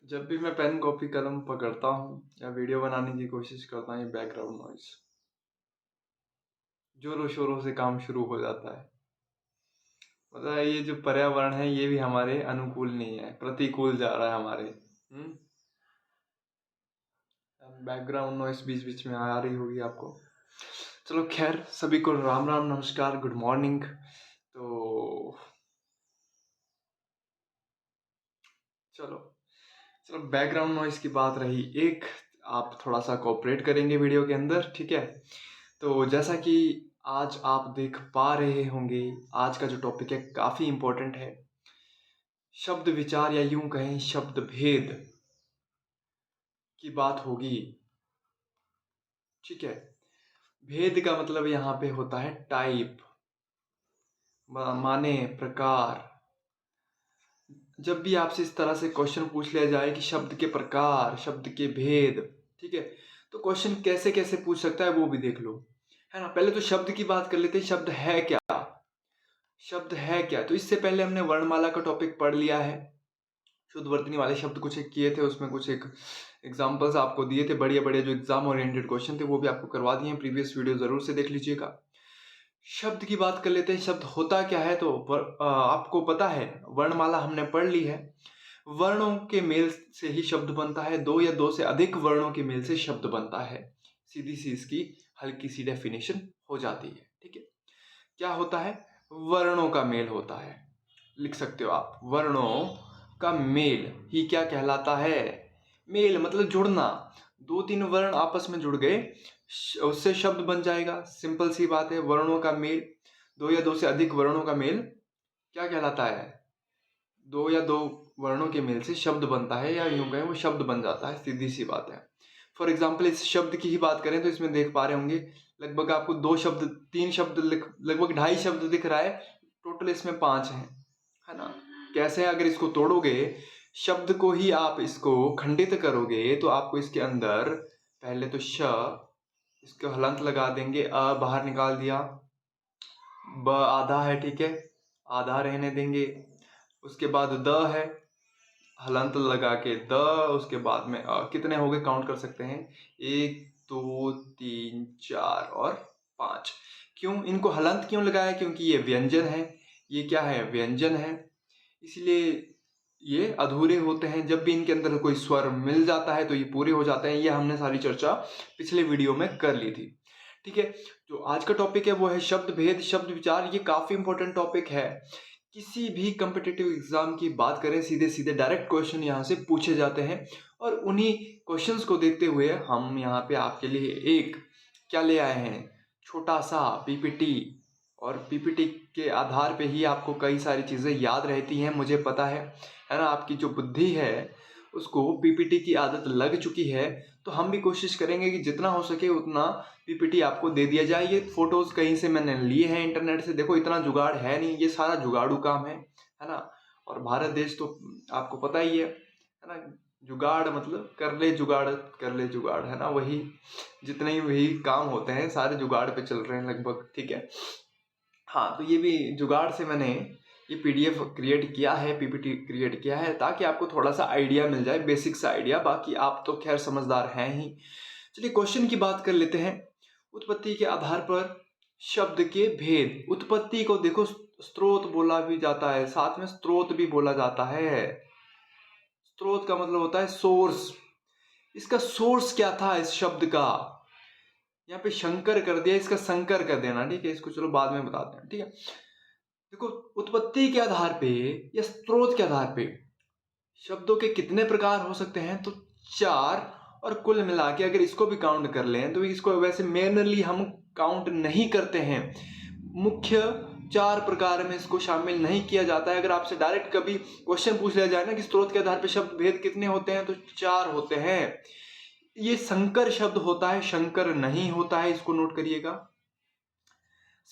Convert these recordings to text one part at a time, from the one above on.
जब भी मैं पेन कॉपी कलम पकड़ता हूँ या वीडियो बनाने की कोशिश करता हूँ, ये बैकग्राउंड नॉइज जोरों शोरों से काम शुरू हो जाता है। मतलब ये जो पर्यावरण है ये भी हमारे अनुकूल नहीं है, प्रतिकूल जा रहा है हमारे। बैकग्राउंड नॉइज बीच बीच में आ रही होगी आपको। चलो खैर, सभी को राम राम, नमस्कार, गुड मॉर्निंग। तो चलो चलो बैकग्राउंड नॉइज की बात रही एक, आप थोड़ा सा कोऑपरेट करेंगे वीडियो के अंदर, ठीक है। तो जैसा कि आज आप देख पा रहे होंगे, आज का जो टॉपिक है काफी इंपॉर्टेंट है। शब्द विचार या यूं कहें शब्द भेद की बात होगी, ठीक है। भेद का मतलब यहाँ पे होता है टाइप, माने प्रकार। जब भी आपसे इस तरह से क्वेश्चन पूछ लिया जाए कि शब्द के प्रकार, शब्द के भेद, ठीक है, तो क्वेश्चन कैसे कैसे पूछ सकता है वो भी देख लो, है ना। पहले तो शब्द की बात कर लेते हैं, शब्द है क्या। शब्द है क्या, तो इससे पहले हमने वर्णमाला का टॉपिक पढ़ लिया है। शुद्ध वर्तनी वाले शब्द कुछ एक किए थे, उसमें कुछ एक एग्जाम्पल्स आपको दिए थे, बढ़िया बढ़िया जो एग्जाम ओरिएंटेड क्वेश्चन थे वो भी आपको करवा दिए हैं। प्रीवियस वीडियो जरूर से देख लीजिएगा। शब्द की बात कर लेते हैं, शब्द होता क्या है। तो आपको पता है, वर्णमाला हमने पढ़ ली है। वर्णों के मेल से ही शब्द बनता है, दो या दो से अधिक वर्णों के मेल से शब्द बनता है। सीधी सी इसकी हल्की सी डेफिनेशन हो जाती है, ठीक है। क्या होता है, वर्णों का मेल होता है। लिख सकते हो आप, वर्णों का मेल ही क्या कहलाता है। मेल मतलब जुड़ना, दो तीन वर्ण आपस में जुड़ गए, उससे शब्द बन जाएगा। सिंपल सी बात है, वर्णों का मेल, दो या दो से अधिक वर्णों का मेल क्या कहलाता है। दो या दो वर्णों के मेल से शब्द बनता है, या यूं कहें वो शब्द बन जाता है, सीधी सी बात है। फॉर एग्जाम्पल इस शब्द की ही बात करें तो इसमें देख पा रहे होंगे लगभग आपको दो शब्द, तीन शब्द, लगभग ढाई शब्द दिख रहा है। टोटल इसमें पांच है ना। कैसे, अगर इसको तोड़ोगे, शब्द को ही आप इसको खंडित करोगे तो आपको इसके अंदर पहले तो श, इसको हलंत लगा देंगे, अ बाहर निकाल दिया, ब आधा है, ठीक है, आधा रहने देंगे। उसके बाद द है, हलंत लगा के द, उसके बाद में कितने हो गए काउंट कर सकते हैं, एक दो तीन चार और पांच। क्यों इनको हलंत क्यों लगाया, क्योंकि ये व्यंजन है। ये क्या है, व्यंजन है, इसलिए ये अधूरे होते हैं। जब भी इनके अंदर कोई स्वर मिल जाता है तो ये पूरे हो जाते हैं। ये हमने सारी चर्चा पिछले वीडियो में कर ली थी, ठीक है। जो आज का टॉपिक है वो है शब्द भेद, शब्द विचार। ये काफी इंपॉर्टेंट टॉपिक है। किसी भी कम्पिटिटिव एग्जाम की बात करें, सीधे सीधे डायरेक्ट क्वेश्चन यहाँ से पूछे जाते हैं, और उन्हीं क्वेश्चंस को देखते हुए हम यहाँ पे आपके लिए एक क्या ले आए हैं, छोटा सा पीपीटी। और पीपीटी के आधार पे ही आपको कई सारी चीज़ें याद रहती हैं, मुझे पता है ना। आपकी जो बुद्धि है उसको पीपीटी की आदत लग चुकी है। तो हम भी कोशिश करेंगे कि जितना हो सके उतना पीपीटी आपको दे दिया जाए। ये फोटोज कहीं से मैंने लिए हैं इंटरनेट से, देखो इतना जुगाड़ है नहीं, ये सारा जुगाड़ू काम है ना। और भारत देश तो आपको पता ही है ना। जुगाड़ मतलब कर ले जुगाड़, कर ले जुगाड़, है ना। वही जितने भी काम होते हैं सारे जुगाड़ पे चल रहे हैं लगभग, ठीक है। हाँ, तो ये भी जुगाड़ से मैंने ये पीडीएफ क्रिएट किया है, पीपीटी क्रिएट किया है, ताकि आपको थोड़ा सा आइडिया मिल जाए, बेसिक सा आइडिया। बाकी आप तो खैर समझदार हैं ही। चलिए क्वेश्चन की बात कर लेते हैं। उत्पत्ति के आधार पर शब्द के भेद। उत्पत्ति को देखो स्रोत बोला भी जाता है, साथ में स्रोत भी बोला जाता है। स्रोत का मतलब होता है सोर्स। इसका सोर्स क्या था इस शब्द का, यहाँ पे शंकर कर दिया, इसका संकर कर देना, ठीक है। इसको चलो बाद में बताते हैं, ठीक है। देखो, उत्पत्ति के आधार पे या स्रोत के आधार पे शब्दों के कितने प्रकार हो सकते हैं, तो चार। और कुल मिला के अगर इसको भी काउंट कर लें तो इसको वैसे मैनुअली हम काउंट नहीं करते हैं। मुख्य चार प्रकार में इसको शामिल नहीं किया जाता है। अगर आपसे डायरेक्ट कभी क्वेश्चन पूछ लिया जाए ना कि स्रोत के आधार पर शब्द भेद कितने होते हैं, तो चार होते हैं। ये संकर शब्द होता है, शंकर नहीं होता है, इसको नोट करिएगा।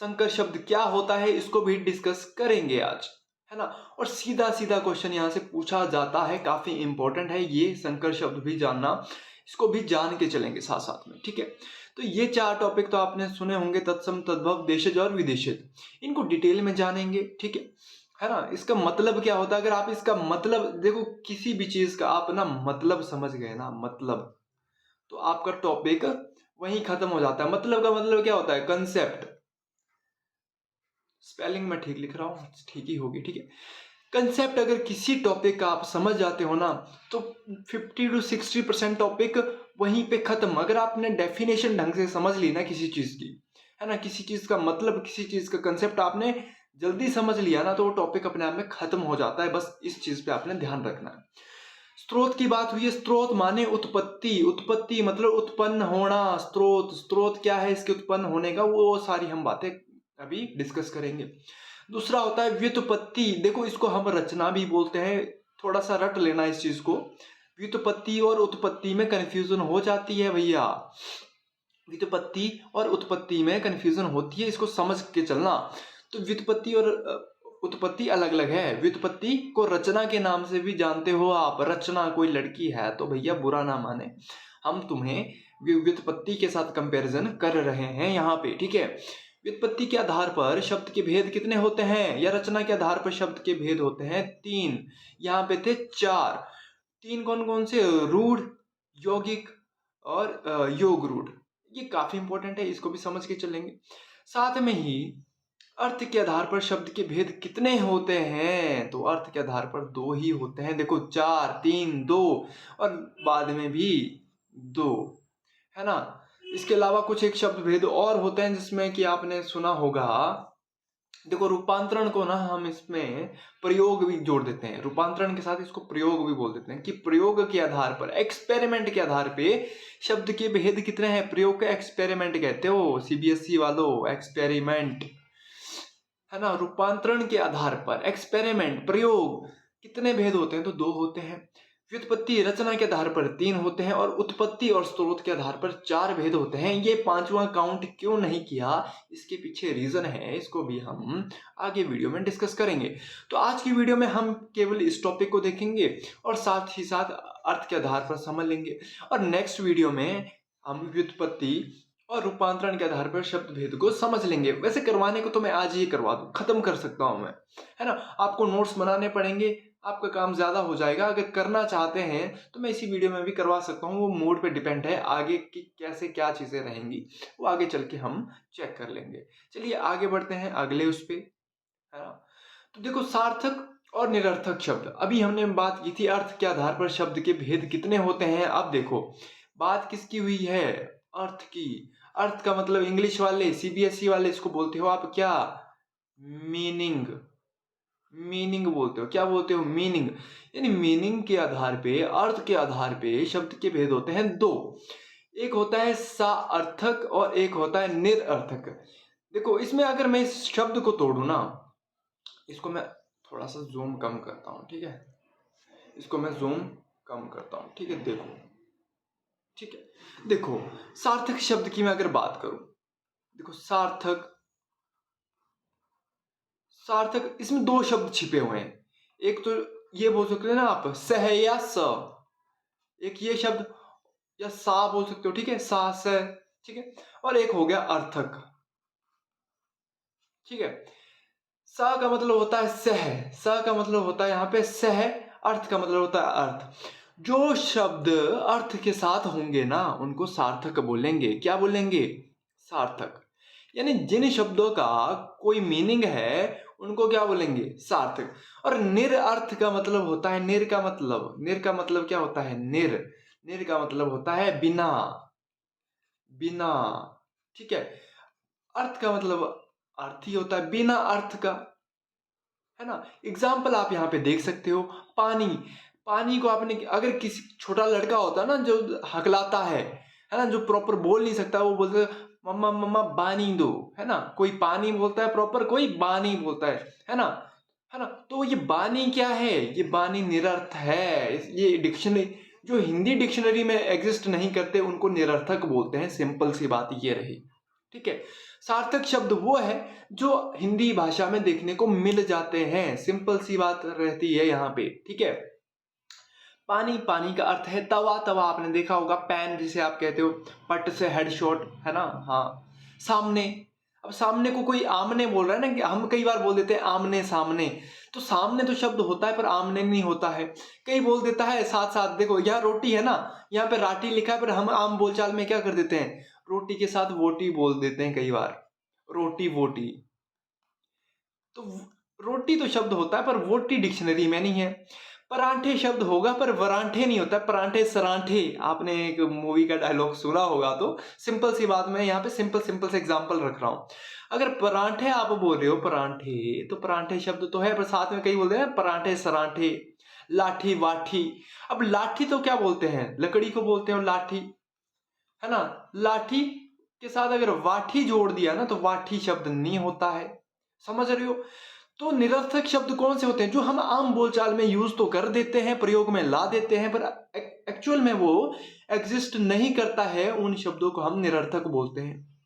संकर शब्द क्या होता है इसको भी डिस्कस करेंगे आज, है ना। और सीधा सीधा क्वेश्चन यहां से पूछा जाता है, काफी इंपॉर्टेंट है ये संकर शब्द भी जानना। इसको भी जान के चलेंगे साथ साथ में, ठीक है। तो ये चार टॉपिक तो आपने सुने होंगे, तत्सम, तद्भव, देशज और विदेशित। इनको डिटेल में जानेंगे, ठीक है है ना। इसका मतलब क्या होता है, अगर आप इसका मतलब देखो, किसी भी चीज का आप ना मतलब समझ गए ना, मतलब, तो आपका टॉपिक वहीं खत्म हो जाता है। मतलब का मतलब क्या होता है, कंसेप्ट। स्पेलिंग में ठीक लिख रहा हूँ, ठीक ही होगी, ठीक है। कंसेप्ट अगर किसी टॉपिक का आप समझ जाते हो ना, तो 50 to 60% टॉपिक वहीं पे खत्म। अगर आपने डेफिनेशन ढंग से समझ ली ना किसी चीज की, है ना, किसी चीज का मतलब, किसी चीज का कंसेप्ट आपने जल्दी समझ लिया ना, तो वो टॉपिक अपने आप में खत्म हो जाता है। बस इस चीज पे आपने ध्यान रखना है। स्रोत की बात हुई है। स्रोत माने उत्पत्ति। उत्पत्ति मतलब उत्पन्न होना। स्रोत, स्रोत क्या है इसके उत्पन्न होने का, वो सारी हम बातें अभी डिस्कस करेंगे। दूसरा होता है व्युत्पत्ति। देखो, इसको हम रचना भी बोलते हैं, थोड़ा सा रट लेना इस चीज को। व्युत्पत्ति और उत्पत्ति में कंफ्यूजन हो जाती है भैया। व्युत्पत्ति और उत्पत्ति में कंफ्यूजन होती है, इसको समझ के चलना। तो व्युत्पत्ति और उत्पत्ति अलग अलग है। व्युत्पत्ति को रचना के नाम से भी जानते हो आप। रचना कोई लड़की है तो भैया बुरा ना माने, हम तुम्हें व्युत्पत्ति के साथ कंपैरिजन कर रहे हैं यहाँ पे, ठीक है। व्युत्पत्ति के आधार पर शब्द के भेद कितने होते हैं, या रचना के आधार पर शब्द के भेद होते हैं 3। यहाँ पे थे 4। 3 कौन कौन से, रूढ़, यौगिक और योग रूढ़। ये काफी इंपॉर्टेंट है, इसको भी समझ के चलेंगे। साथ में ही अर्थ के आधार पर शब्द के भेद कितने होते हैं, तो अर्थ के आधार पर 2 ही होते हैं। देखो, 4, 3, 2 और बाद में भी 2, है ना। इसके अलावा कुछ एक शब्द भेद और होते हैं जिसमें कि आपने सुना होगा। देखो, रूपांतरण को ना हम इसमें प्रयोग भी जोड़ देते हैं। रूपांतरण के साथ इसको प्रयोग भी बोल देते हैं, कि प्रयोग के आधार पर, एक्सपेरिमेंट के आधार पे शब्द के भेद कितने हैं। प्रयोग का एक्सपेरिमेंट कहते हो सीबीएसई वालों, एक्सपेरिमेंट, है ना। रूपांतरण के आधार पर, एक्सपेरिमेंट, प्रयोग, कितने भेद होते हैं, तो 2 होते हैं। व्युत्पत्ति, रचना के आधार पर 3 होते हैं, और उत्पत्ति और स्रोत के आधार पर 4 भेद होते हैं। ये 5वां काउंट क्यों नहीं किया, इसके पीछे रीजन है, इसको भी हम आगे वीडियो में डिस्कस करेंगे। तो आज की वीडियो में हम केवल इस टॉपिक को देखेंगे और साथ ही साथ अर्थ के आधार पर समझ लेंगे, और नेक्स्ट वीडियो में हम व्युत्पत्ति और रूपांतरण के आधार पर शब्द भेद को समझ लेंगे। वैसे करवाने को तो मैं आज ही करवा दूं, खत्म कर सकता हूं मैं, है ना। आपको नोट्स बनाने पड़ेंगे, आपका काम ज्यादा हो जाएगा। अगर करना चाहते हैं तो मैं इसी वीडियो में भी करवा सकता हूँ, वो मूड पे डिपेंड है आगे की कैसे क्या चीजें रहेंगी, वो आगे चल के हम चेक कर लेंगे। चलिए आगे बढ़ते हैं अगले उस पे, है ना। तो देखो, सार्थक और निरर्थक शब्द, अभी हमने बात की थी अर्थ के आधार पर शब्द के भेद कितने होते हैं। अब देखो, बात किसकी हुई है, अर्थ की। अर्थ का मतलब इंग्लिश वाले, सीबीएसई वाले इसको बोलते हो आप क्या, मीनिंग। मीनिंग बोलते हो, क्या बोलते हो, मीनिंग। यानी मीनिंग के आधार पे, अर्थ के आधार पे शब्द के भेद होते हैं 2। एक होता है सार्थक और एक होता है निरर्थक। देखो, इसमें अगर मैं इस शब्द को तोड़ू ना, इसको मैं थोड़ा सा जूम कम करता हूं, ठीक है। इसको मैं जूम कम करता हूं, ठीक है, देखो, ठीक है। देखो, सार्थक शब्द की मैं अगर बात करूं, देखो सार्थक, सार्थक इसमें 2 शब्द छिपे हुए हैं। एक तो ये बोल सकते हैं ना आप, सह या स, एक ये शब्द, या सा बोल सकते हो, ठीक है, सा स, ठीक है। और एक हो गया अर्थक, ठीक है। सा का मतलब होता है सह, स का मतलब होता है यहाँ पे सह, अर्थ का मतलब होता है अर्थ। जो शब्द अर्थ के साथ होंगे ना, उनको सार्थक बोलेंगे। क्या बोलेंगे, सार्थक। यानी जिन शब्दों का कोई मीनिंग है उनको क्या बोलेंगे, सार्थक। और निरअर्थ का मतलब होता है, निर का मतलब, निर का मतलब क्या होता है, निर, निर का मतलब होता है बिना, बिना, ठीक है। अर्थ का मतलब अर्थ ही होता है, बिना अर्थ का, है ना। एग्जाम्पल आप यहाँ पे देख सकते हो, पानी। पानी को आपने, अगर किसी छोटा लड़का होता है ना जो हकलाता है ना, जो प्रॉपर बोल नहीं सकता, वो बोलते मम्मा मम्मा पानी दो, है ना। कोई पानी बोलता है प्रॉपर, कोई बानी बोलता है ना, है ना। तो ये बानी क्या है, ये बानी निरर्थ है। ये डिक्शनरी, जो हिंदी डिक्शनरी में एग्जिस्ट नहीं करते उनको निरर्थक बोलते हैं। सिंपल सी बात ये रही, ठीक है। सार्थक शब्द वो है जो हिंदी भाषा में देखने को मिल जाते हैं। सिंपल सी बात रहती है यहाँ पे, ठीक है। पानी, पानी का अर्थ है तवा, तवा आपने देखा होगा, पैन जिसे आप कहते हो, पट से हेड शॉट, है ना, हाँ। सामने, अब सामने को कोई आमने बोल रहा है ना, कि हम कई बार बोल देते हैं आमने सामने, तो सामने तो शब्द होता है पर आमने नहीं होता है। कई बोल देता है साथ साथ, देखो यहाँ रोटी है ना, यहाँ पे राटी लिखा है, पर हम आम बोलचाल में क्या कर देते हैं, रोटी के साथ वोटी बोल देते हैं कई बार, रोटी वोटी। तो रोटी तो शब्द होता है पर वोटी डिक्शनरी में नहीं है। परांठे शब्द होगा पर वरांठे नहीं होता, परांठे सरांठे, आपने एक मूवी का डायलॉग सुना होगा। तो सिंपल सी बात, मैं यहाँ पे सिंपल सिंपल से एग्जांपल रख रहा हूँ। अगर परांठे आप बोल रहे हो परांठे, तो परांठे शब्द तो है, पर साथ में कई बोलते हैं परांठे सरांठे, लाठी वाठी। अब लाठी तो क्या बोलते हैं, लकड़ी को बोलते हैं लाठी, है ना। लाठी के साथ अगर वाठी जोड़ दिया ना, तो वाठी शब्द नहीं होता है, समझ रहे हो। तो निरर्थक शब्द कौन से होते हैं, जो हम आम बोलचाल में यूज तो कर देते हैं, प्रयोग में ला देते हैं, पर एक्चुअल में वो एग्जिस्ट नहीं करता है, उन शब्दों को हम निरर्थक बोलते हैं।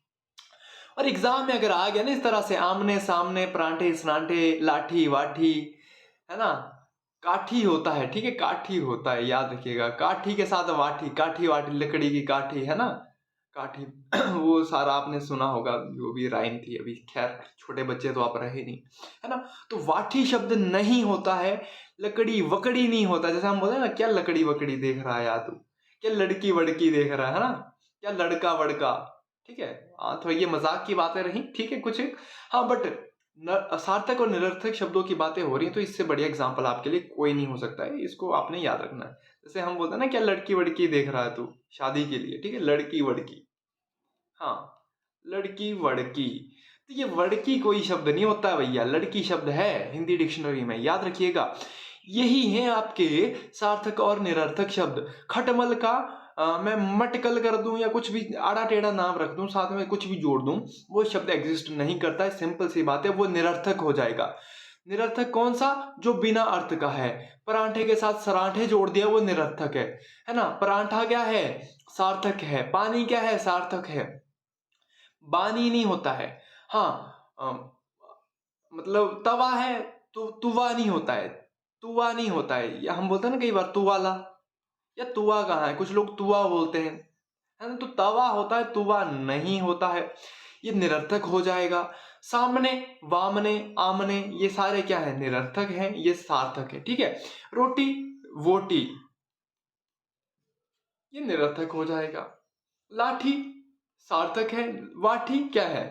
और एग्जाम में अगर आ गया ना इस तरह से, आमने सामने, परांठे सरांठे, लाठी वाठी, है ना, काठी होता है, ठीक है, काठी होता है, याद रखिएगा, काठी के साथ वाठी, काठी वाठी, लकड़ी की काठी, है ना, काठी। वो सारा आपने सुना होगा, जो भी राइम थी। अभी खैर छोटे बच्चे तो आप रहे नहीं, है ना। तो वाठी शब्द नहीं होता है, लकड़ी वकड़ी नहीं होता। जैसे हम बोलते हैं ना, क्या लकड़ी वकड़ी देख रहा है यार तू, क्या लड़की वड़की देख रहा है ना, क्या लड़का वड़का, ठीक है। हाँ, तो ये मजाक की बातें रही, ठीक है कुछ। हाँ, बट सार्थक और निरर्थक शब्दों की बातें हो रही हैं, तो इससे बढ़िया एग्जाम्पल आपके लिए कोई नहीं हो सकता है, इसको आपने याद रखना है। जैसे हम बोलते हैं ना, क्या लड़की वड़की देख रहा है तू शादी के लिए, ठीक है, लड़की वड़की। हाँ, लड़की वड़की, तो ये वड़की कोई शब्द नहीं होता है भैया, लड़की शब्द है हिंदी डिक्शनरी में, याद रखिएगा। यही है आपके सार्थक और निरर्थक शब्द। खटमल का मैं मटकल कर दूं, या कुछ भी आड़ा टेढ़ा नाम रख दूं, साथ में कुछ भी जोड़ दूं, वो शब्द एग्जिस्ट नहीं करता है, सिंपल सी बात है, वो निरर्थक हो जाएगा। निरर्थक कौन सा, जो बिना अर्थ का है। परांठे के साथ सरांठे जोड़ दिया, वो निरर्थक है ना। परांठा क्या है, सार्थक है। पानी क्या है, सार्थक है। बानी नहीं होता है। हाँ, मतलब तवा है तो तुवा नहीं होता है, तुवा नहीं होता है, या हम बोलते हैं ना कई बार तुवाला, या तुवा कहाँ है, कुछ लोग तुवा बोलते हैं, है ना। तो तवा होता है, तुवा नहीं होता है, ये निरर्थक हो जाएगा। सामने, वामने, आमने, ये सारे क्या है, निरर्थक हैं, ये सार्थक है, ठीक है। रोटी वोटी, ये निरर्थक हो जाएगा। लाठी सार्थक है, वाठी क्या है,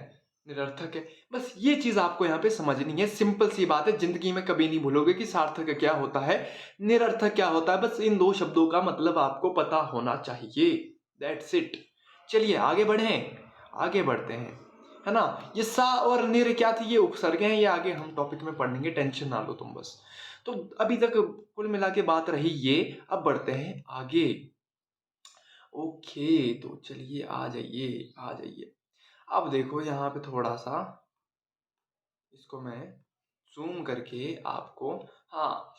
निरर्थक है। बस ये चीज आपको यहाँ पे समझनी है, सिंपल सी बात है, जिंदगी में कभी नहीं भूलोगे कि सार्थक क्या होता है, निरर्थक क्या होता है। बस इन दो शब्दों का मतलब आपको पता होना चाहिए, दैट्स इट। चलिए आगे बढ़े, आगे बढ़ते हैं, है ना। ये सा और निर क्या थी, ये उपसर्ग हैं, ये आगे हम टॉपिक में पढ़ेंगे, टेंशन ना लो तुम बस। तो अभी तक कुल मिला के बात रही ये, अब बढ़ते हैं आगे। ओके, तो चलिए आ जाइए, आ जाइए। अब देखो यहाँ पे थोड़ा सा, इसको मैं जूम करके आपको, हाँ,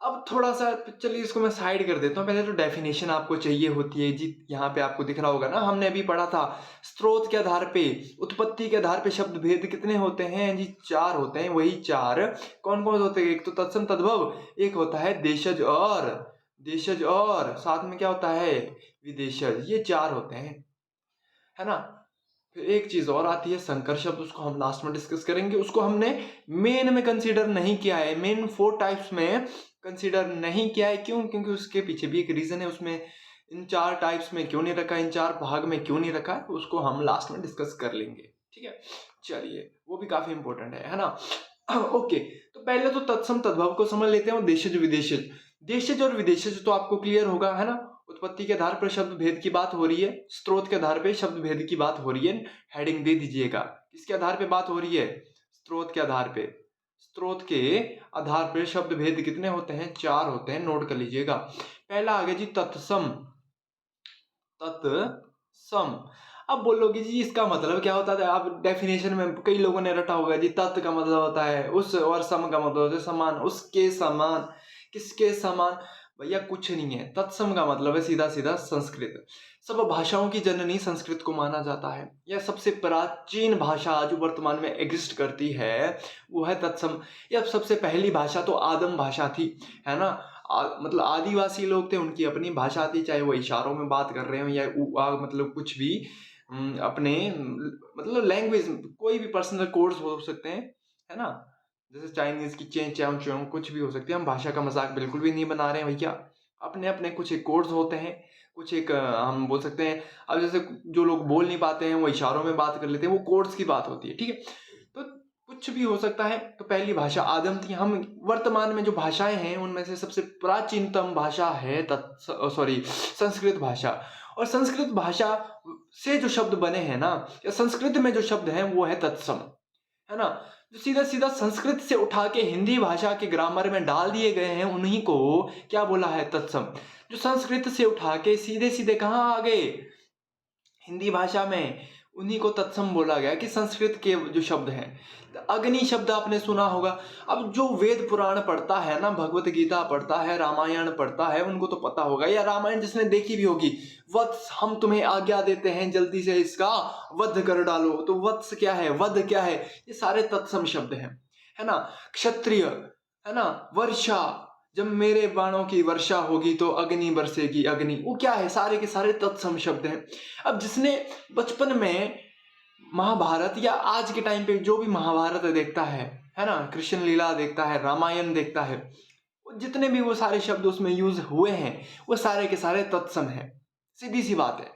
अब थोड़ा सा, चलिए इसको मैं साइड कर देता हूँ। पहले तो डेफिनेशन आपको चाहिए होती है जी, यहाँ पे आपको दिख रहा होगा ना, हमने अभी पढ़ा था, स्रोत के आधार पे, उत्पत्ति के आधार पे शब्द भेद कितने होते हैं जी, 4 होते हैं। वही 4 कौन कौन होते हैं, एक तो तत्सम तद्भव, एक होता है देशज, और देशज, और साथ में क्या होता है, विदेशज, ये 4 होते हैं, है ना। फिर एक चीज और आती है संकर शब्द, उसको हम लास्ट में डिस्कस करेंगे। उसको हमने मेन में कंसीडर नहीं किया है, मेन 4 टाइप्स में कंसीडर नहीं किया है। क्यों, क्योंकि उसके पीछे भी एक रीजन है, उसमें इन 4 टाइप्स में क्यों नहीं रखा, इन 4 भाग में क्यों नहीं रखा है, उसको हम लास्ट में डिस्कस कर लेंगे, ठीक है। चलिए, वो भी काफी इंपॉर्टेंट है ना। ओके, तो पहले तो तत्सम तद्भव को समझ लेते हैं, देशज विदेशज। देशज और विदेशज तो आपको क्लियर होगा, है ना। उत्पत्ति के आधार पर शब्द भेद की बात हो रही है, स्रोत के आधार पर शब्द भेद की बात हो रही है। हेडिंग दे दीजिएगा, किसके आधार पे बात हो रही है, स्रोत के आधार पे। स्रोत के आधार पर शब्द भेद कितने होते हैं, 4 होते हैं, नोट कर लीजिएगा। पहला आ गया जी तत्सम, तत्सम। अब बोलोगे जी इसका मतलब क्या होता है, आप डेफिनेशन में कई लोगों ने रटा होगा जी, तत् का मतलब होता है उस, और सम का मतलब होता है समान, उसके समान, किसके समान, भैया कुछ नहीं है। तत्सम का मतलब है सीधा सीधा संस्कृत। सब भाषाओं की जननी संस्कृत को माना जाता है। यह सबसे प्राचीन भाषा जो वर्तमान में एग्जिस्ट करती है, वो है तत्सम। यह सबसे पहली भाषा तो आदम भाषा थी, है ना। मतलब आदिवासी लोग थे, उनकी अपनी भाषा थी, चाहे वो इशारों में बात कर रहे हो या मतलब कुछ भी, अपने मतलब लैंग्वेज, कोई भी पर्सनल कोड्स हो सकते हैं, है ना। जैसे चाइनीज की चें चाओ चाओ कुछ भी हो सकती है। हम भाषा का मजाक बिल्कुल भी नहीं बना रहे हैं भैया। अपने अपने कुछ एक कोड्स होते हैं, कुछ एक हम बोल सकते हैं। अब जैसे जो लोग बोल नहीं पाते हैं वो इशारों में बात कर लेते हैं, वो कोड्स की बात होती है, ठीक है। तो कुछ भी हो सकता है। तो पहली भाषा आदम थी। हम वर्तमान में जो भाषाएं हैं उनमें से सबसे प्राचीनतम भाषा है संस्कृत भाषा। और संस्कृत भाषा से जो शब्द बने हैं ना, या संस्कृत में जो शब्द हैं वो है तत्सम, है ना। जो सीधा सीधा संस्कृत से उठा के हिंदी भाषा के ग्रामर में डाल दिए गए हैं उन्हीं को क्या बोला है, तत्सम। जो संस्कृत से उठा के सीधे सीधे कहाँ आ गए, हिंदी भाषा में, उन्हीं को तत्सम बोला गया कि संस्कृत के जो शब्द हैं। अग्नि शब्द आपने सुना होगा। अब जो वेद पुराण पढ़ता है ना, भगवत गीता पढ़ता है, रामायण पढ़ता है, उनको तो पता होगा, या रामायण जिसने देखी भी होगी, वत्स हम तुम्हें आज्ञा देते हैं जल्दी से इसका वध कर डालो। तो वत्स क्या है, वध क्या है, ये सारे तत्सम शब्द हैं, है ना। क्षत्रिय, है ना। वर्षा, जब मेरे बाणों की वर्षा होगी तो अग्नि बरसेगी अग्नि, वो क्या है, सारे के सारे तत्सम शब्द हैं। अब जिसने बचपन में महाभारत या आज के टाइम पे जो भी महाभारत देखता है ना, कृष्ण लीला देखता है, रामायण देखता है, जितने भी वो सारे शब्द उसमें यूज हुए हैं वो सारे के सारे तत्सम है। सीधी सी बात है।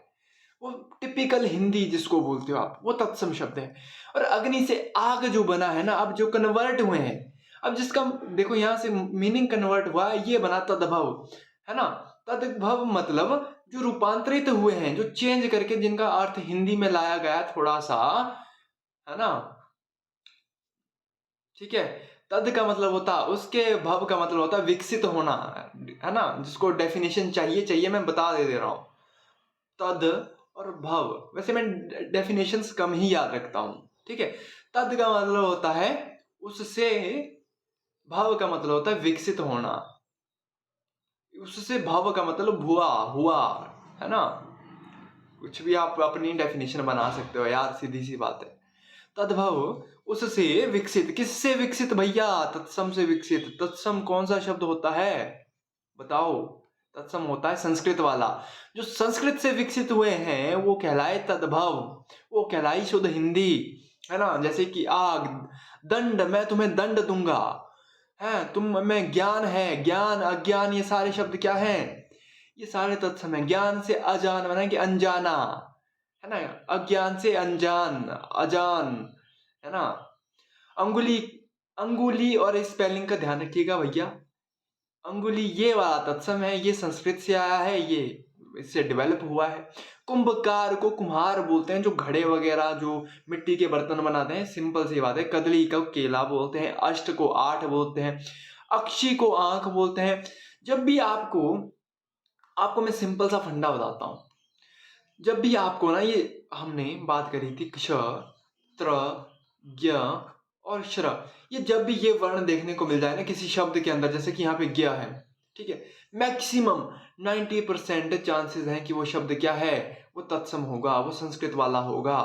वो टिपिकल हिंदी जिसको बोलते हो आप, वो तत्सम शब्द है। और अग्नि से आग जो बना है ना, अब जो कन्वर्ट हुए हैं, अब जिसका देखो यहां से मीनिंग कन्वर्ट हुआ है, ये बना तद्भव, है ना। तद्भव मतलब जो रूपांतरित हुए हैं, जो चेंज करके जिनका अर्थ हिंदी में लाया गया थोड़ा सा, है ना, ठीक है। तद का मतलब होता, उसके भव का मतलब होता विकसित होना, है ना। जिसको डेफिनेशन चाहिए चाहिए मैं बता दे रहा हूं। तद और भव, वैसे मैं डेफिनेशंस कम ही याद रखता हूं, ठीक है। तद का मतलब होता है उससे, भव का मतलब होता है विकसित होना, उससे भव का मतलब हुआ हुआ, है ना। कुछ भी आप अपनी डेफिनेशन बना सकते हो यार, सीधी सी बात है। तद्भव, उससे विकसित, किससे विकसित भैया, तत्सम से विकसित। तत्सम कौन सा शब्द होता है बताओ, तत्सम होता है संस्कृत वाला। जो संस्कृत से विकसित हुए हैं वो कहलाए तद्भव, वो कहलाई शुद्ध हिंदी, है ना। जैसे कि आग, दंड, मैं तुम्हें दंड दूंगा, है तुम में ज्ञान है, ज्ञान अज्ञान ये सारे शब्द क्या हैं, ये सारे तत्सम है। ज्ञान से अजान बना कि अनजाना, है ना। अज्ञान से अनजान, अजान, है ना। अंगुली, अंगुली और स्पेलिंग का ध्यान रखिएगा भैया। अंगुली ये वाला तत्सम है, ये संस्कृत से आया है, ये इससे डेवलप हुआ है। कुंभकार को कुम्हार बोलते हैं, जो घड़े वगैरह जो मिट्टी के बर्तन बनाते हैं, सिंपल सी बात है। कदली को केला बोलते हैं, अष्ट को आठ बोलते हैं, अक्षी को आंख बोलते हैं। जब भी आपको आपको मैं सिंपल सा फंडा बताता हूं। जब भी आपको ना, ये हमने बात करी थी क्ष, त्र, ज्ञ और श्र, ये जब भी ये वर्ण देखने को मिल जाए ना किसी शब्द के अंदर, जैसे कि यहाँ पे ज्ञ है, ठीक है, मैक्सिमम 90% चांसेस हैं कि वो शब्द क्या है, वो तत्सम होगा, वो संस्कृत वाला होगा।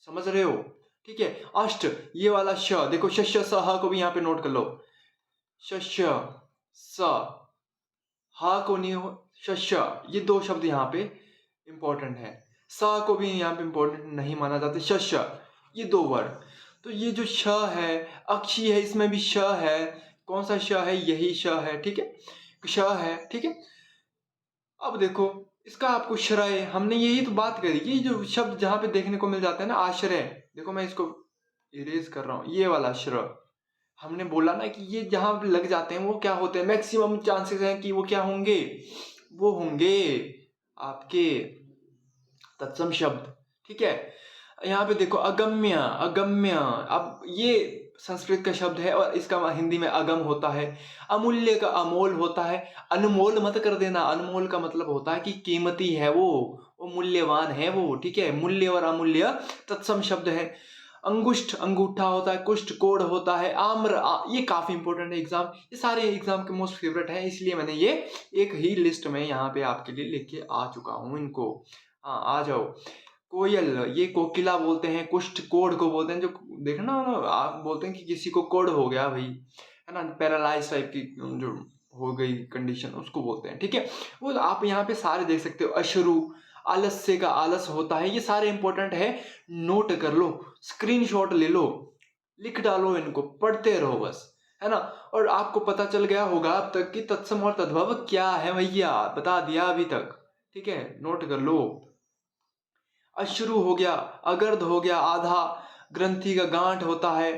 समझ रहे हो, ठीक है। अष्ट, ये वाला श, देखो शस्य सह को भी यहाँ पे नोट कर लो। शस्य स, हा को नहीं हो, शस्य, ये दो शब्द यहाँ पे इंपॉर्टेंट है। स को भी यहाँ पे इंपॉर्टेंट नहीं माना जाता, शस्य, ये दो वर्ड। तो ये जो श है, अक्षी है, इसमें भी श है। कौन सा श है, यही श है, ठीक है, श है, ठीक है। अब देखो इसका आपको श्रय, हमने यही तो बात करी कि जो शब्द जहां पे देखने को मिल जाता है ना, आश्रय, देखो मैं इसको इरेज कर रहा हूं, ये वाला श्र, हमने बोला ना कि ये जहां पे लग जाते हैं वो क्या होते हैं, मैक्सिमम चांसेस हैं कि वो क्या होंगे, वो होंगे आपके तत्सम शब्द, ठीक है। यहाँ पे देखो अगम्य, अगम्य, अब ये संस्कृत का शब्द है और इसका हिंदी में अगम होता है। अमूल्य का अमोल होता है। अनमोल मत कर देना, अनमोल का मतलब होता है कि कीमती है वो मूल्यवान है वो, ठीक है। मूल्य और अमूल्य तत्सम शब्द है। अंगुष्ठ, अंगूठा होता है। कुष्ठ, कोढ़ होता है। आम्र, ये काफी इंपॉर्टेंट है एग्जाम, ये सारे एग्जाम के मोस्ट फेवरेट है, इसलिए मैंने ये एक ही लिस्ट में यहाँ पे आपके लिए लिख के आ चुका हूँ इनको। हाँ आ जाओ। कोयल, ये कोकिला बोलते हैं। कुष्ठ, कोढ़ को बोलते हैं, जो देखना आप बोलते हैं कि किसी को कोढ़ हो गया भाई, है ना, पैरालाइज टाइप की जो हो गई कंडीशन, उसको बोलते हैं, ठीक है। वो आप यहाँ पे सारे देख सकते हो। अश्रु, आलस्य का आलस होता है। ये सारे इंपॉर्टेंट है, नोट कर लो, स्क्रीनशॉट ले लो, लिख डालो, इनको पढ़ते रहो बस, है ना। और आपको पता चल गया होगा अब तक कि तत्सम और तद्भव क्या है भैया, बता दिया अभी तक, ठीक है, नोट कर लो। अश्रु हो गया, अगर्ध हो गया आधा, ग्रंथि का गांठ होता है,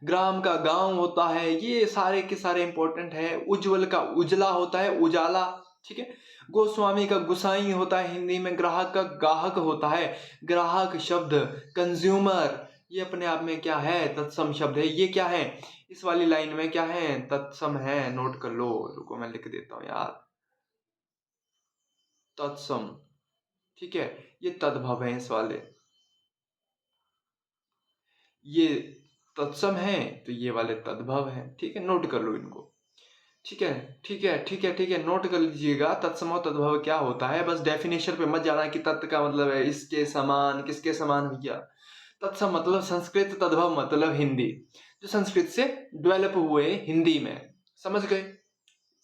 ग्राम का गांव होता है, ये सारे के सारे इंपॉर्टेंट है। उज्जवल का उजला होता है, उजाला, ठीक है। गोस्वामी का गुसाई होता है हिंदी में, ग्राहक का गाहक होता है, ग्राहक शब्द, कंज्यूमर, ये अपने आप में क्या है, तत्सम शब्द है। ये क्या है, इस वाली लाइन में क्या है, तत्सम है, नोट कर लो। रुको मैं लिख देता हूं यार, तत्सम, ठीक है। ये तद्भव है इस वाले, ये तत्सम है तो ये वाले तद्भव है, ठीक है, नोट कर लो इनको, ठीक है, ठीक है, ठीक है, ठीक है, नोट कर लीजिएगा। तत्सम और तद्भव क्या होता है, बस डेफिनेशन पे मत जाना कि तत् का मतलब है इसके समान, किसके समान भैया। तत्सम मतलब संस्कृत, तद्भव मतलब हिंदी, जो संस्कृत से डेवलप हुए हिंदी में, समझ गए,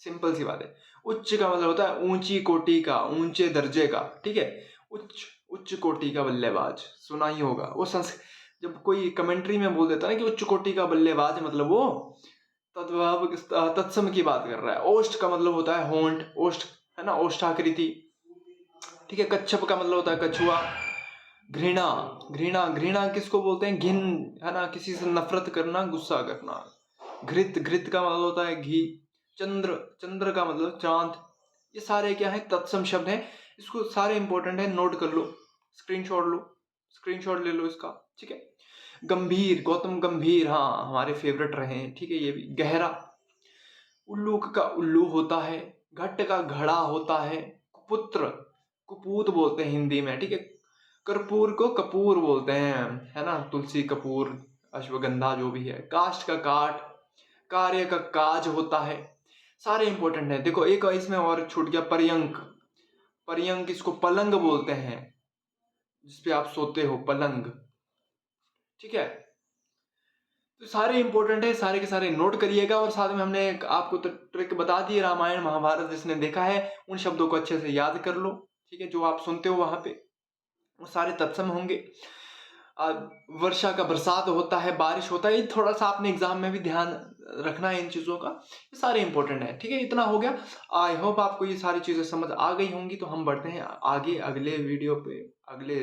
सिंपल सी बात है। उच्च का मतलब होता है ऊंची कोटि का, ऊंचे दर्जे का, ठीक है, उच्च, उच्च कोटि का बल्लेबाज, सुना ही होगा वो जब कोई कमेंट्री में बोल देता है ना कि उच्च कोटि का बल्लेबाज, मतलब वो तद्भव तत्सम की बात कर रहा है। ओष्ठ का मतलब होता है होंठ, ओष्ठ, है ना, ओष्ठाकृति, ठीक है। कच्छप का मतलब होता है कछुआ। घृणा, घृणा, घृणा किसको बोलते हैं, घिन, है ना, किसी से नफरत करना, गुस्सा करना। घृत, घृत का मतलब होता है घी। चंद्र, चंद्र का मतलब चांद। ये सारे क्या है, तत्सम शब्द हैं। इसको सारे इंपॉर्टेंट है, नोट कर लो, स्क्रीनशॉट लो, स्क्रीनशॉट ले लो इसका, ठीक है। गंभीर, गौतम गंभीर, हाँ हमारे फेवरेट रहे हैं, ठीक है। ये भी गहरा, उल्लूक का उल्लू होता है, घट का घड़ा होता है, कुपुत्र, कुपूत बोलते हैं हिंदी में, ठीक है। कर्पूर को कपूर बोलते हैं, है ना, तुलसी कपूर, अश्वगंधा जो भी है। काष्ठ का काठ, कार्य का काज होता है, सारे इंपॉर्टेंट है। देखो एक इसमें और छूट गया, पर्यंक, पर्यंक इसको पलंग बोलते हैं, जिसपे आप सोते हो, पलंग, ठीक है। तो सारे इंपॉर्टेंट है, सारे के सारे नोट करिएगा। और साथ में हमने आपको तो ट्रिक बता दी, रामायण महाभारत जिसने देखा है उन शब्दों को अच्छे से याद कर लो, ठीक है, जो आप सुनते हो वहां पे वो सारे तत्सम होंगे। वर्षा का बरसात होता है, बारिश होता है, ये थोड़ा सा आपने एग्जाम में भी ध्यान रखना है इन चीजों का, ये सारे इंपॉर्टेंट है, ठीक है। इतना हो गया, आई होप आपको ये सारी चीजें समझ आ गई होंगी। तो हम बढ़ते हैं आगे अगले वीडियो पे, अगले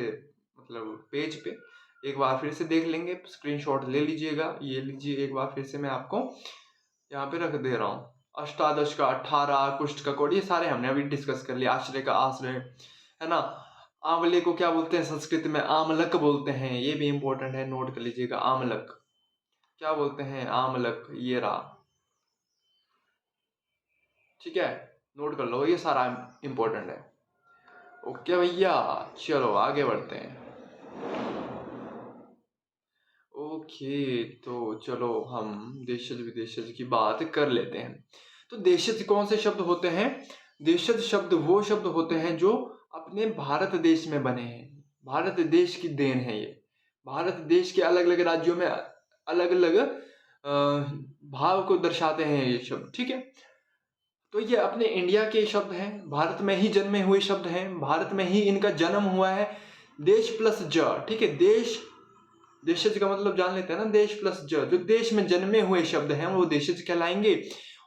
मतलब पेज पे। एक बार फिर से देख लेंगे, स्क्रीनशॉट ले लीजिएगा, ये लीजिए एक बार फिर से, मैं आपको यहाँ पे रख दे रहा हूँ। अष्टादश का 18, कुष्ठ का कोड, ये सारे हमने अभी डिस्कस कर लिया। आश्रय का आश्रय, है ना। आंवले को क्या बोलते हैं संस्कृत में, आमलक बोलते हैं, ये भी इंपॉर्टेंट है, नोट कर लीजिएगा। आमलक क्या बोलते हैं, आमलक, ये रहा, ठीक है, नोट कर लो, ये सारा इंपॉर्टेंट है। ओके भैया, चलो आगे बढ़ते हैं। ओके, तो चलो हम देशज विदेशज की बात कर लेते हैं। तो देशज कौन से शब्द होते हैं, देशज शब्द वो शब्द होते हैं जो अपने भारत देश में बने हैं, भारत देश की देन है ये। भारत देश के अलग अलग राज्यों में अलग अलग भाव को दर्शाते हैं ये शब्द, ठीक है। तो ये अपने इंडिया के शब्द हैं, भारत में ही जन्मे हुए शब्द हैं, भारत में ही इनका जन्म हुआ है। देश प्लस ज, ठीक है, देश, देशज का मतलब जान लेते हैं ना, देश प्लस ज, जो देश में जन्मे हुए शब्द हैं वो देशज कहलाएंगे।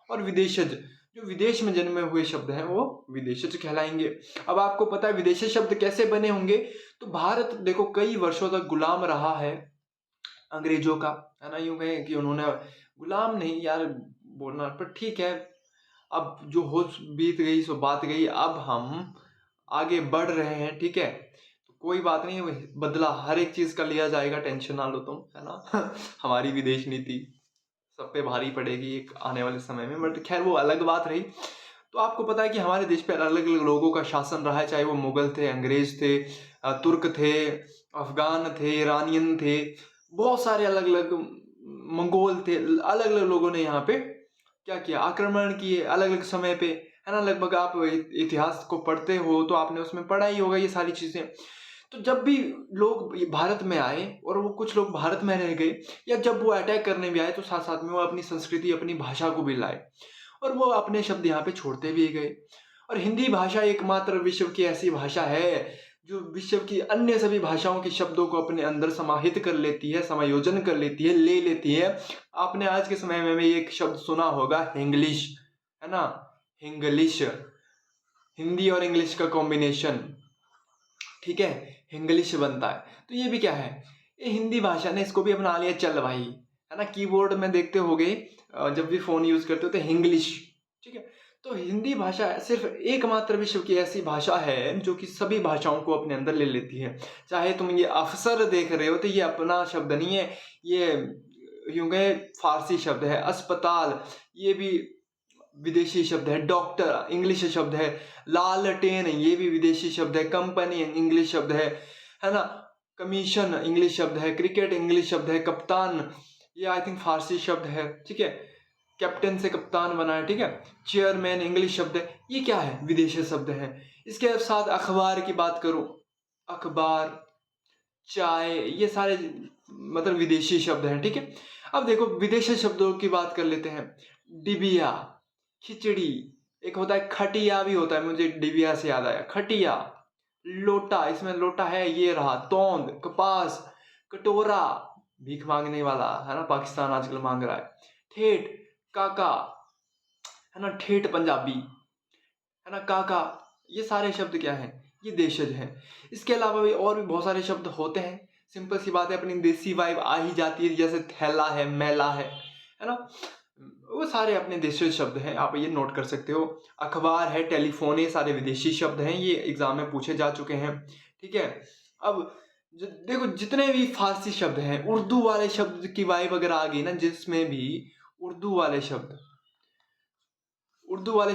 और विदेशज, जो विदेश में जन्मे हुए शब्द हैं वो विदेशज कहलाएंगे। अब आपको पता है विदेशी शब्द कैसे बने होंगे, तो भारत देखो कई वर्षों तक गुलाम रहा है अंग्रेजों का, है ना। यूं कहें कि उन्होंने, गुलाम नहीं यार बोलना, पर ठीक है, अब जो हो बीत गई सो बात गई, अब हम आगे बढ़ रहे हैं, ठीक है। तो कोई बात नहीं, बदला हर एक चीज का लिया जाएगा, टेंशन ना लो तुम, है ना। हमारी विदेश नीति सब पे भारी पड़ेगी एक आने वाले समय में, बट खैर वो अलग बात रही। तो आपको पता है कि हमारे देश पे अलग अलग लोगों का शासन रहा है, चाहे वो मुगल थे, अंग्रेज थे, तुर्क थे, अफगान थे, ईरानियन थे, बहुत सारे अलग अलग, मंगोल थे, अलग अलग लोगों ने यहाँ पे क्या किया, आक्रमण किए अलग अलग समय पे, है ना। लगभग आप इतिहास को पढ़ते हो तो आपने उसमें पढ़ा ही होगा ये सारी चीजें। तो जब भी लोग भारत में आए और वो कुछ लोग भारत में रह गए, या जब वो अटैक करने भी आए, तो साथ साथ में वो अपनी संस्कृति, अपनी भाषा को भी लाए, और वो अपने शब्द यहाँ पे छोड़ते भी गए। और हिंदी भाषा एकमात्र विश्व की ऐसी भाषा है जो विश्व की अन्य सभी भाषाओं के शब्दों को अपने अंदर समाहित कर लेती है, समायोजन कर लेती है, ले लेती है। आपने आज के समय में एक शब्द सुना होगा, हिंग्लिश, है ना, हिंग्लिश, हिंदी और इंग्लिश का कॉम्बिनेशन, ठीक है, हिंग्लिश बनता है। तो ये भी क्या है, ये हिंदी भाषा ने इसको भी अपना लिया, चल भाई, है ना। कीबोर्ड में देखते होगे जब भी फोन यूज करते हो तो हिंग्लिश, ठीक है। तो हिंदी भाषा सिर्फ एकमात्र विश्व की ऐसी भाषा है जो कि सभी भाषाओं को अपने अंदर ले लेती है। चाहे तुम ये अफसर देख रहे हो तो ये अपना शब्द नहीं है, ये यूं कहे फारसी शब्द है। अस्पताल ये भी विदेशी शब्द है। डॉक्टर इंग्लिश शब्द है। लालटेन ये भी विदेशी शब्द है। कंपनी इंग्लिश शब्द है ना। कमीशन इंग्लिश शब्द है। क्रिकेट इंग्लिश शब्द है। कप्तान ये आई थिंक फारसी शब्द है, ठीक है। कैप्टन से कप्तान बना है, ठीक है। चेयरमैन इंग्लिश शब्द है। ये क्या है, विदेशी शब्द है। इसके साथ अखबार की बात करूं, अखबार, चाय, ये सारे मतलब विदेशी शब्द हैं, ठीक है। अब देखो विदेशी शब्दों की बात कर लेते हैं। डिबिया, खिचड़ी, एक होता है खटिया भी होता है, मुझे डिबिया से याद आया, खटिया। लोटा, इसमें लोटा है, ये रहा। तोंद, कपास, कटोरा, भीख मांगने वाला, है ना, पाकिस्तान आजकल मांग रहा है। ठेठ, काका, है ना, ठेठ पंजाबी, है ना, काका। ये सारे शब्द क्या हैं, ये देशज हैं। इसके अलावा भी और भी बहुत सारे शब्द होते हैं। सिंपल सी बात है, अपनी देसी वाइब आ ही जाती है, जैसे थैला है, मैला है ना, वो सारे अपने देशी शब्द हैं, आप ये नोट कर सकते हो। अखबार है, टेलीफोन, ये सारे विदेशी शब्द हैं, ये एग्जाम में पूछे जा चुके हैं, ठीक है। अब देखो जितने भी फारसी शब्द हैं, उर्दू वाले शब्द की वाइब अगर आ गई ना, जिसमें भी उर्दू वाले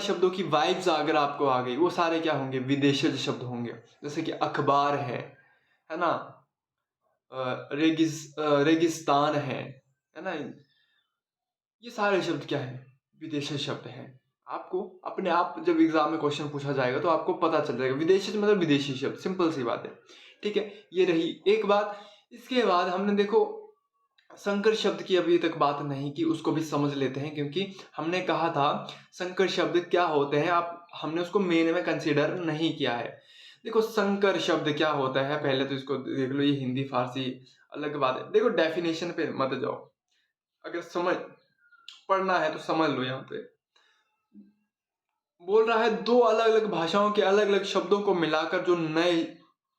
शब्दों की वाइब्स अगर आपको आ गई, वो सारे क्या होंगे, विदेशी शब्द होंगे। जैसे कि अखबार है ना, रेगिस्तान है ना, ये सारे शब्द क्या है, विदेशी शब्द हैं। आपको अपने आप जब एग्जाम में क्वेश्चन पूछा जाएगा तो आपको पता चल जाएगा, विदेशी मतलब विदेशी शब्द, सिंपल सी बात है, ठीक है। ये रही एक बात। इसके बाद हमने देखो संकर शब्द की अभी तक बात नहीं की, उसको भी समझ लेते हैं, क्योंकि हमने कहा था संकर शब्द क्या होते हैं, आप हमने उसको मेन में कंसीडर नहीं किया है। देखो संकर शब्द क्या होता है, पहले तो इसको देख लो, ये हिंदी फारसी अलग बात है। देखो डेफिनेशन पे मत जाओ, अगर समझ पढ़ना है तो समझ लो। यहाँ पे बोल रहा है दो अलग अलग भाषाओं के अलग अलग शब्दों को मिलाकर जो नए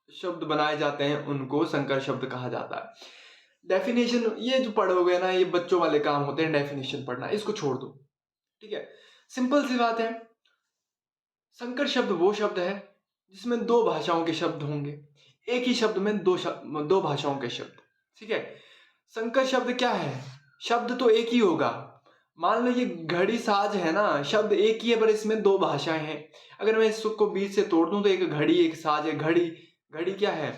शब्द बनाए जाते हैं उनको संकर शब्द कहा जाता है। डेफिनेशन ये जो पढ़ोगे ना, ये बच्चों वाले काम होते हैं, डेफिनेशन पढ़ना, इसको छोड़ दो, ठीक है। सिंपल सी बात है, संकर शब्द वो शब्द है जिसमें दो भाषाओं के शब्द होंगे, एक ही शब्द में दो भाषाओं के शब्द, ठीक है। संकर शब्द क्या है, शब्द तो एक ही होगा। मान लो ये घड़ी साज है ना, शब्द एक ही है पर इसमें दो भाषाएं हैं। अगर मैं इसको बीच से तोड़ दूं तो एक घड़ी एक साज है। घड़ी क्या है,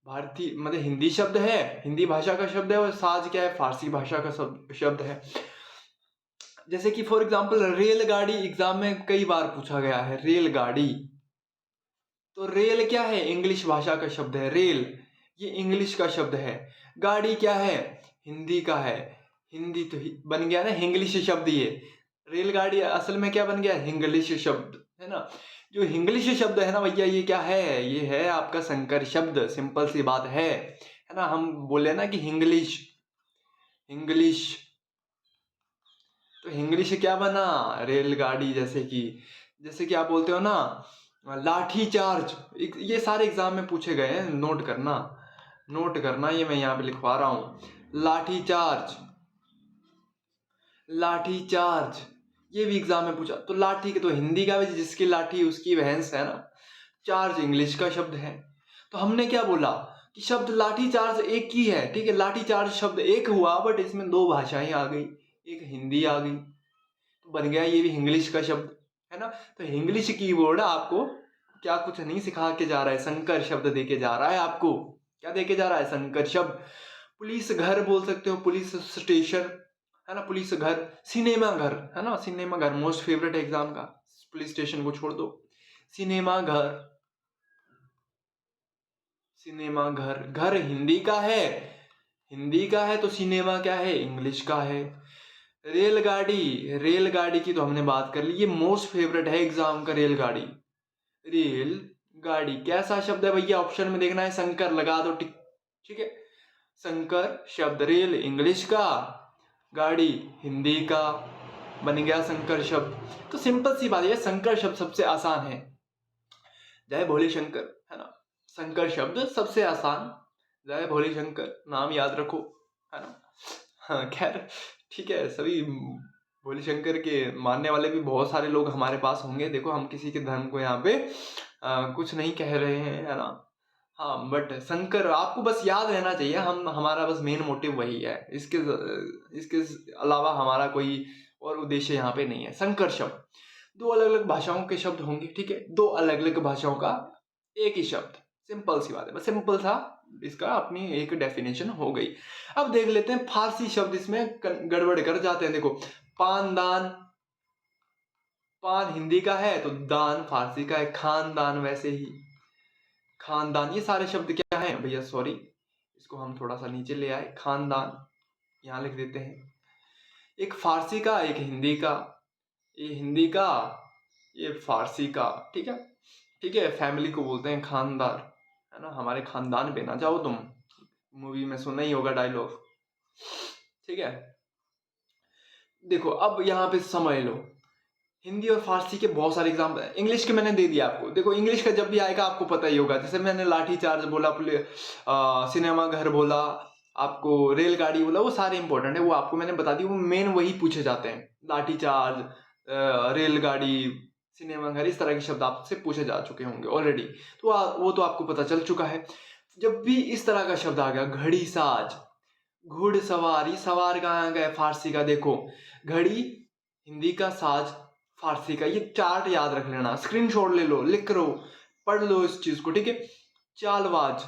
भारतीय मतलब हिंदी शब्द है, हिंदी भाषा का शब्द है, और साज क्या है, फारसी भाषा का शब्द है। जैसे कि फॉर एग्जांपल रेलगाड़ी एग्जाम में कई बार पूछा गया है, रेलगाड़ी, तो रेल क्या है, इंग्लिश भाषा का शब्द है, रेल ये इंग्लिश का शब्द है। गाड़ी क्या है, हिंदी का है, हिंदी तो बन गया ना हिंग्लिश शब्द। ये रेलगाड़ी असल में क्या बन गया, हिंग्लिश शब्द, है ना। जो हिंग्लिश शब्द है ना भैया, ये क्या है, ये है आपका संकर शब्द, सिंपल सी बात है ना। हम बोले ना कि हिंग्लिश, तो हिंग्लिश क्या बना, रेलगाड़ी। जैसे कि आप बोलते हो ना लाठी चार्ज, ये सारे एग्जाम में पूछे गए हैं, नोट करना, ये मैं यहाँ पे लिखवा रहा हूँ। लाठी चार्ज ये भी एग्जाम में पूछा। तो लाठी के तो हिंदी का भी, जिसकी लाठी उसकी भैंस, है ना। चार्ज इंग्लिश का शब्द है। तो हमने क्या बोला कि शब्द लाठी चार्ज एक ही है, ठीक है। लाठी चार्ज शब्द एक हुआ, बट इसमें दो भाषाएं आ गई, एक हिंदी आ गई, तो बन गया ये भी इंग्लिश का शब्द, है ना। तो इंग्लिश कीबोर्ड आपको क्या कुछ नहीं सिखा के जा रहा है, संकर शब्द दे के जा रहा है आपको। क्या दे के जा रहा है, संकर शब्द। पुलिस घर बोल सकते हो, पुलिस स्टेशन, है ना, पुलिस घर। सिनेमा घर, है ना, सिनेमा घर मोस्ट फेवरेट एग्जाम का, पुलिस स्टेशन को छोड़ दो। सिनेमा घर, घर हिंदी का है, तो सिनेमा क्या है, इंग्लिश का है। रेलगाड़ी की तो हमने बात कर ली, ये मोस्ट फेवरेट है एग्जाम का, रेलगाड़ी, गाड़ी कैसा शब्द है भैया, ऑप्शन में देखना है, संकर लगा दो टिक। ठीक है, संकर शब्द, रेल इंग्लिश का, गाड़ी हिंदी का, बन गया संकर शब्द। तो सिंपल सी बात है, संकर शब्द सबसे आसान है। जय भोले शंकर, है ना, संकर शब्द सबसे आसान, जय भोले शंकर नाम याद रखो, है ना। हाँ खैर ठीक है, सभी भोले शंकर के मानने वाले भी बहुत सारे लोग हमारे पास होंगे। देखो हम किसी के धर्म को यहाँ पे कुछ नहीं कह रहे हैं, है ना। हाँ बट शंकर आपको बस याद रहना चाहिए, हम हमारा बस मेन मोटिव वही है, इसके अलावा हमारा कोई और उद्देश्य यहाँ पे नहीं है। शंकर शब्द दो अलग अलग भाषाओं के शब्द होंगे, ठीक है, दो अलग अलग भाषाओं का एक ही शब्द, सिंपल सी बात है, बस सिंपल था, इसका अपनी एक डेफिनेशन हो गई। अब देख लेते हैं फारसी शब्द, इसमें गड़बड़ कर जाते हैं। देखो पानदान, पान हिंदी का है तो दान फारसी का है, खानदान वैसे ही खानदान, ये सारे शब्द क्या हैं भैया, सॉरी इसको हम थोड़ा सा नीचे ले आए, खानदान यहाँ लिख देते हैं, एक फारसी का एक हिंदी का, ये हिंदी का ये फारसी का, ठीक है। ठीक है, फैमिली को बोलते हैं खानदार, है ना, हमारे खानदान पे ना जाओ तुम, मूवी में सुना ही होगा डायलॉग, ठीक है। देखो अब यहाँ पे समझ लो, हिंदी और फारसी के बहुत सारे एग्जाम्पल, इंग्लिश के मैंने दे दिया आपको। देखो इंग्लिश का जब भी आएगा आपको पता ही होगा, जैसे मैंने लाठी चार्ज बोला, सिनेमा घर बोला, आपको रेलगाड़ी बोला, वो सारे इंपॉर्टेंट है, वो आपको मैंने बता दी, वो मेन वही पूछे जाते हैं, लाठी चार्ज, रेलगाड़ी, सिनेमा घर, इस तरह के शब्द आपसे पूछे जा चुके होंगे ऑलरेडी, तो वो तो आपको पता चल चुका है। जब भी इस तरह का शब्द आ गया, घड़ी साज, घुड़सवार, ये सवार कहाँ गए फारसी का, देखो घड़ी हिंदी का, साज फारसी का, ये चार्ट याद रख लेना, स्क्रीनशॉट ले लो, लिख लो, पढ़ लो इस चीज को, ठीक है। चालबाज,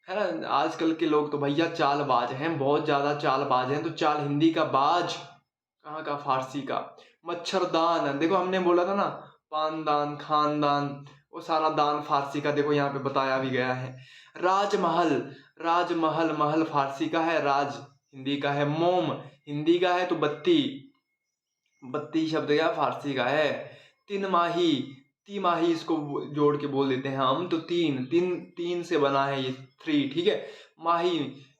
है ना, आजकल के लोग तो भैया चालबाज हैं, बहुत ज्यादा चालबाज हैं, तो चाल हिंदी का, बाज कहाँ का, फारसी का। मच्छरदान, देखो हमने बोला था ना, पानदान खानदान, वो सारा दान फारसी का, देखो यहाँ पे बताया भी गया है। राजमहल, राजमहल, महल फारसी का है, राज हिंदी का है, मोम हिंदी का है तो बत्ती, बत्ती शब्द क्या फारसी का है। तिमाही, तिमाही इसको जोड़ के बोल देते हैं हम, तो तीन तीन तीन से बना है ये, थ्री, ठीक है। माही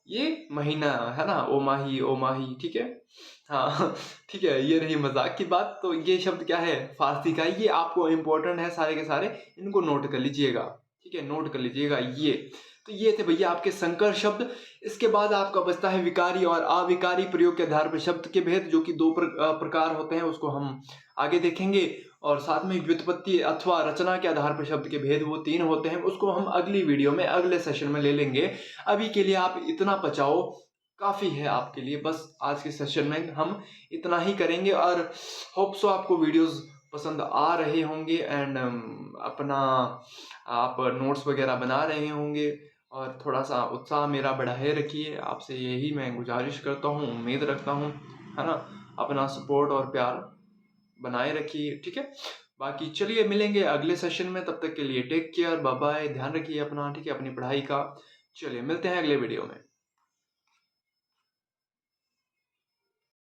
ये महीना, है ना, ओ माही, ठीक है। हाँ ठीक है, ये रही मजाक की बात। तो ये शब्द क्या है, फारसी का, ये आपको इंपॉर्टेंट है सारे के सारे, इनको नोट कर लीजिएगा, ठीक है, नोट कर लीजिएगा ये। तो ये थे भैया आपके संकर शब्द। इसके बाद आपका बचता है विकारी और अविकारी प्रयोग के आधार पर शब्द के भेद, जो कि दो प्रकार होते हैं, उसको हम आगे देखेंगे। और साथ में व्युत्पत्ति अथवा रचना के आधार पर शब्द के भेद, वो 3 होते हैं, उसको हम अगली वीडियो में अगले सेशन में ले लेंगे। अभी के लिए आप इतना पचाओ, काफ़ी है आपके लिए, बस आज के सेशन में हम इतना ही करेंगे। और होप सो आपको वीडियोस पसंद आ रहे होंगे, एंड अपना आप नोट्स वगैरह बना रहे होंगे, और थोड़ा सा उत्साह मेरा बढ़ाए रखिए, आपसे यही मैं गुजारिश करता हूँ, उम्मीद रखता हूँ, है ना। अपना सपोर्ट और प्यार बनाए रखिए, ठीक है। बाकी चलिए मिलेंगे अगले सेशन में, तब तक के लिए टेक केयर, बाय बाय, ध्यान रखिए अपना, ठीक है, अपनी पढ़ाई का। चलिए मिलते हैं अगले वीडियो में।